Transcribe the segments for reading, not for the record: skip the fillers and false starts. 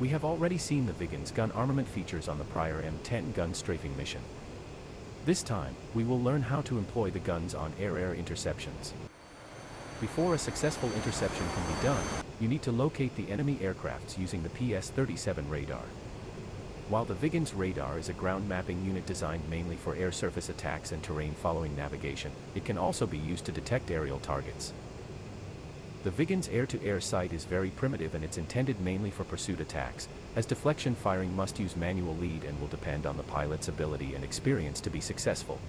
We have already seen the Viggen's gun armament features on the prior M10 gun strafing mission. This time, we will learn how to employ the guns on air-air interceptions. Before a successful interception can be done, you need to locate the enemy aircrafts using the AJS37 radar. While the Viggen's radar is a ground mapping unit designed mainly for air-surface attacks and terrain-following navigation, it can also be used to detect aerial targets. The Viggen's air-to-air sight is very primitive and it's intended mainly for pursuit attacks, as deflection firing must use manual lead and will depend on the pilot's ability and experience to be successful.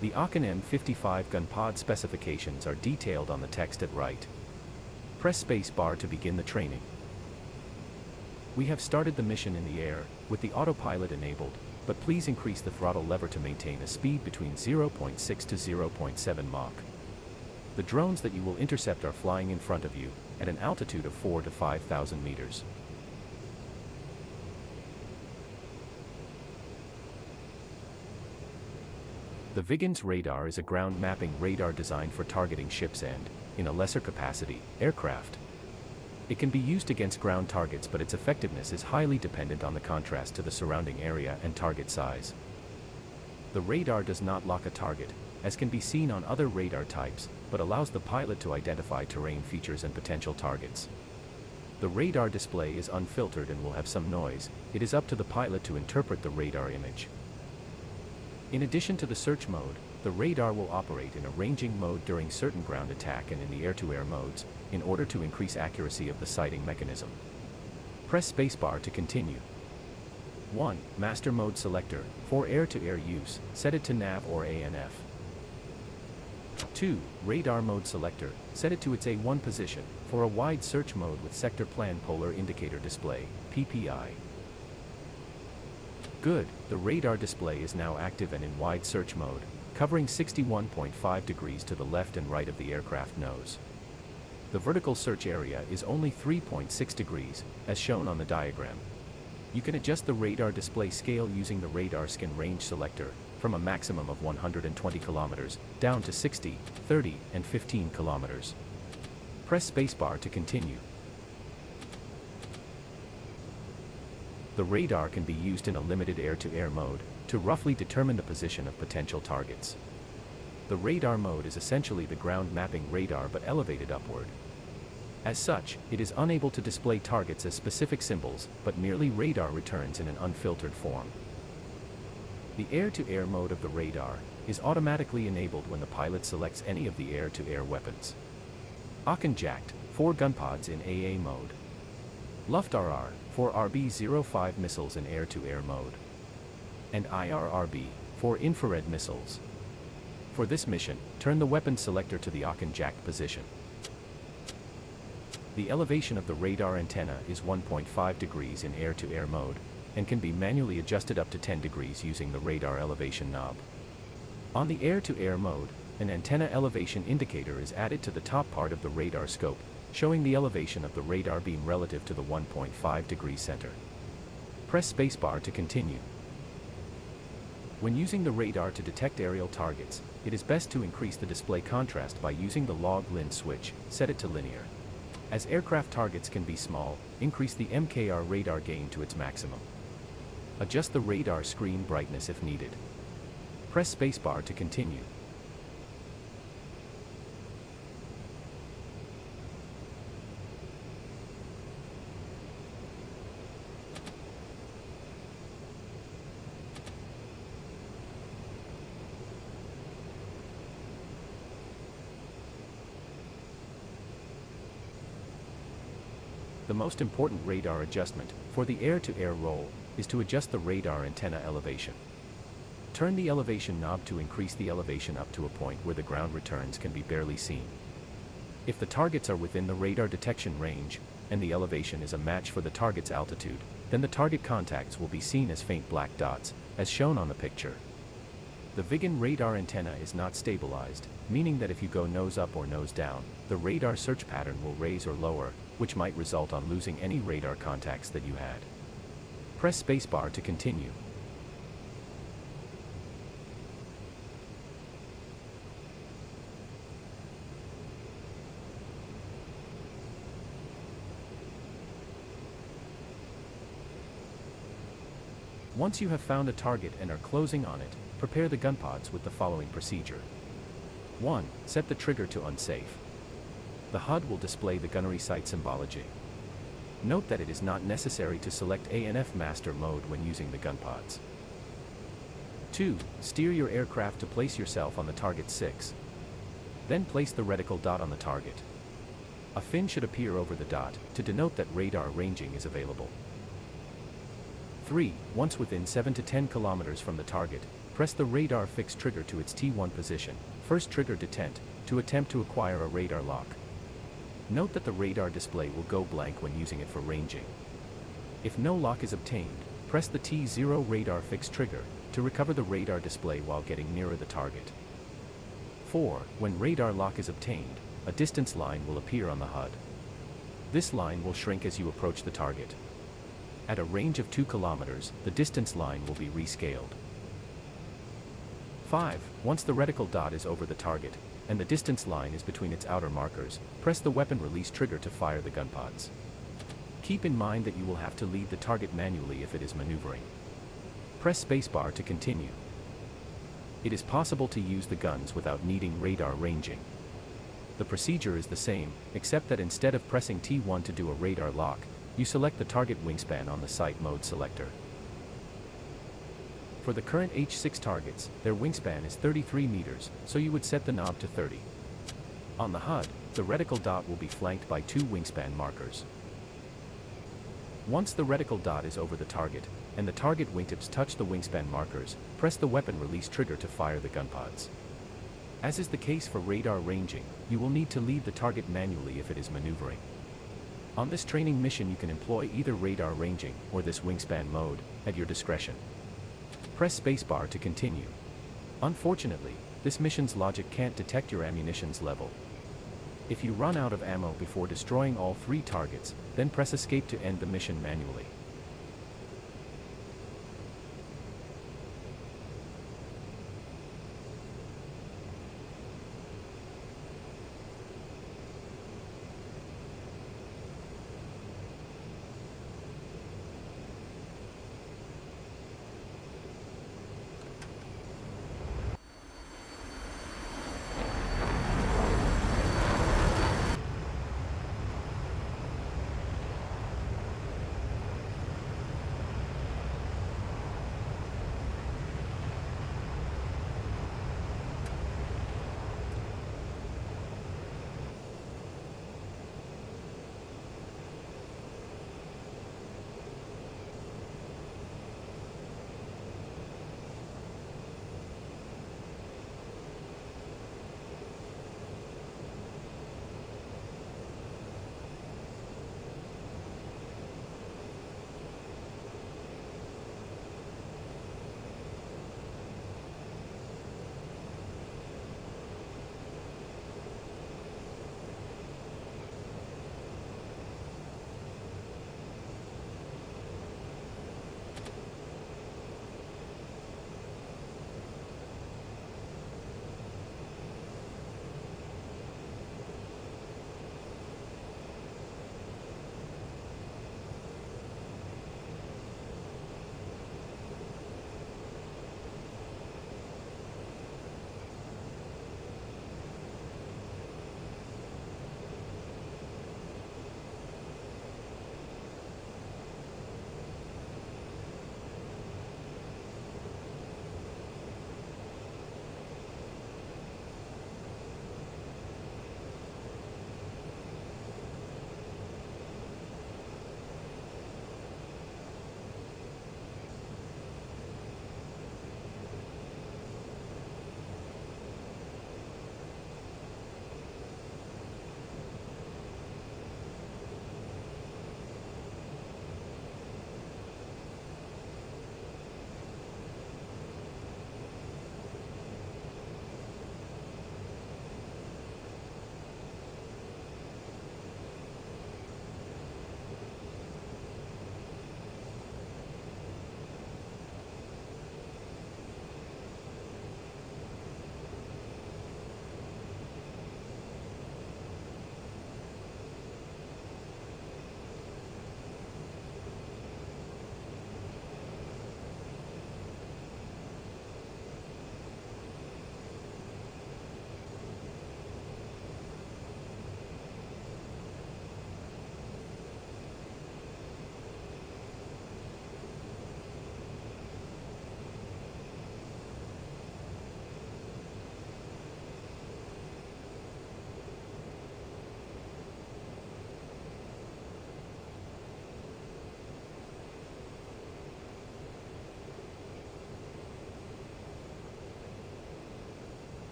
The AJS M55 gun pod specifications are detailed on the text at right. Press space bar to begin the training. We have started the mission in the air, with the autopilot enabled, but please increase the throttle lever to maintain a speed between 0.6 to 0.7 Mach. The drones that you will intercept are flying in front of you, at an altitude of 4,000 to 5,000 meters. The Viggen's radar is a ground mapping radar designed for targeting ships and, in a lesser capacity, aircraft. It can be used against ground targets, but its effectiveness is highly dependent on the contrast to the surrounding area and target size. The radar does not lock a target, as can be seen on other radar types, but allows the pilot to identify terrain features and potential targets. The radar display is unfiltered and will have some noise. It is up to the pilot to interpret the radar image. In addition to the search mode, the radar will operate in a ranging mode during certain ground attack and in the air-to-air modes, in order to increase accuracy of the sighting mechanism. Press spacebar to continue. 1. Master mode selector. For air-to-air use, set it to NAV or ANF. 2. Radar mode selector. Set it to its A1 position, for a wide search mode with sector plan polar indicator display, PPI. Good, the radar display is now active and in wide search mode, covering 61.5 degrees to the left and right of the aircraft nose. The vertical search area is only 3.6 degrees, as shown on the diagram. You can adjust the radar display scale using the radar skin range selector, from a maximum of 120 kilometers, down to 60, 30, and 15 kilometers. Press spacebar to continue. The radar can be used in a limited air-to-air mode, to roughly determine the position of potential targets. The radar mode is essentially the ground mapping radar but elevated upward. As such, it is unable to display targets as specific symbols, but merely radar returns in an unfiltered form. The air-to-air mode of the radar is automatically enabled when the pilot selects any of the air-to-air weapons. AJS jacked, 4 gun pods in AA mode. Luft-RR, 4 RB-05 missiles in air-to-air mode. And IRRB, 4 infrared missiles. For this mission, turn the weapon selector to the AJS jacked position. The elevation of the radar antenna is 1.5 degrees in air-to-air mode, and can be manually adjusted up to 10 degrees using the radar elevation knob. On the air-to-air mode, an antenna elevation indicator is added to the top part of the radar scope, showing the elevation of the radar beam relative to the 1.5 degree center. Press spacebar to continue. When using the radar to detect aerial targets, it is best to increase the display contrast by using the log-lin switch, set it to linear. As aircraft targets can be small, increase the MKR radar gain to its maximum. Adjust the radar screen brightness if needed. Press spacebar to continue. The most important radar adjustment, for the air-to-air roll, is to adjust the radar antenna elevation. Turn the elevation knob to increase the elevation up to a point where the ground returns can be barely seen. If the targets are within the radar detection range, and the elevation is a match for the target's altitude, then the target contacts will be seen as faint black dots, as shown on the picture. The Viggen radar antenna is not stabilized, meaning that if you go nose up or nose down, the radar search pattern will raise or lower, which might result on losing any radar contacts that you had. Press spacebar to continue. Once you have found a target and are closing on it, prepare the gun pods with the following procedure. 1. Set the trigger to unsafe. The HUD will display the gunnery sight symbology. Note that it is not necessary to select ANF master mode when using the gun pods. 2. Steer your aircraft to place yourself on the target 6. Then place the reticle dot on the target. A fin should appear over the dot to denote that radar ranging is available. 3. Once within 7 to 10 kilometers from the target, press the radar fix trigger to its T1 position, first trigger detent, to attempt to acquire a radar lock. Note that the radar display will go blank when using it for ranging. If no lock is obtained, press the T0 radar fix trigger to recover the radar display while getting nearer the target. 4. When radar lock is obtained, a distance line will appear on the HUD. This line will shrink as you approach the target. At a range of 2 kilometers, the distance line will be rescaled. 5. Once the reticle dot is over the target, and the distance line is between its outer markers, press the weapon release trigger to fire the gun pods. Keep in mind that you will have to lead the target manually if it is maneuvering. Press spacebar to continue. It is possible to use the guns without needing radar ranging. The procedure is the same, except that instead of pressing T1 to do a radar lock, you select the target wingspan on the sight mode selector. For the current H6 targets, their wingspan is 33 meters, so you would set the knob to 30. On the HUD, the reticle dot will be flanked by 2 wingspan markers. Once the reticle dot is over the target, and the target wingtips touch the wingspan markers, press the weapon release trigger to fire the gun pods. As is the case for radar ranging, you will need to lead the target manually if it is maneuvering. On this training mission you can employ either radar ranging or this wingspan mode, at your discretion. Press spacebar to continue. Unfortunately, this mission's logic can't detect your ammunition's level. If you run out of ammo before destroying all 3 targets, then press escape to end the mission manually.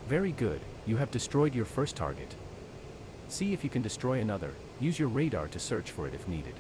Very good, you have destroyed your first target. See if you can destroy another, use your radar to search for it if needed.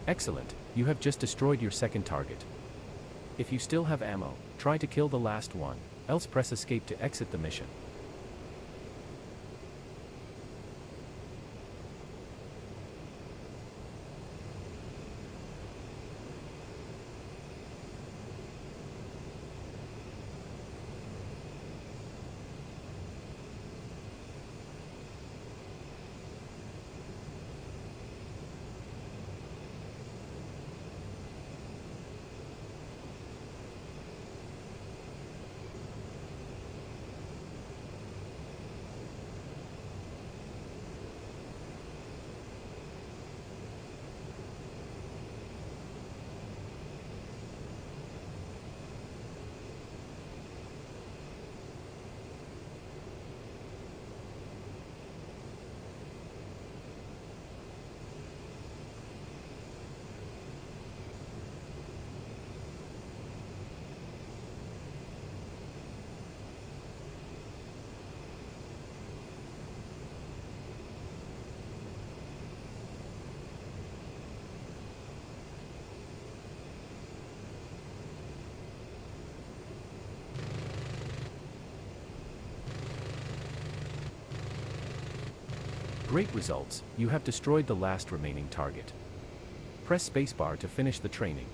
Excellent, you have just destroyed your second target. If you still have ammo, try to kill the last one, else press escape to exit the mission. Great results, you have destroyed the last remaining target. Press spacebar to finish the training.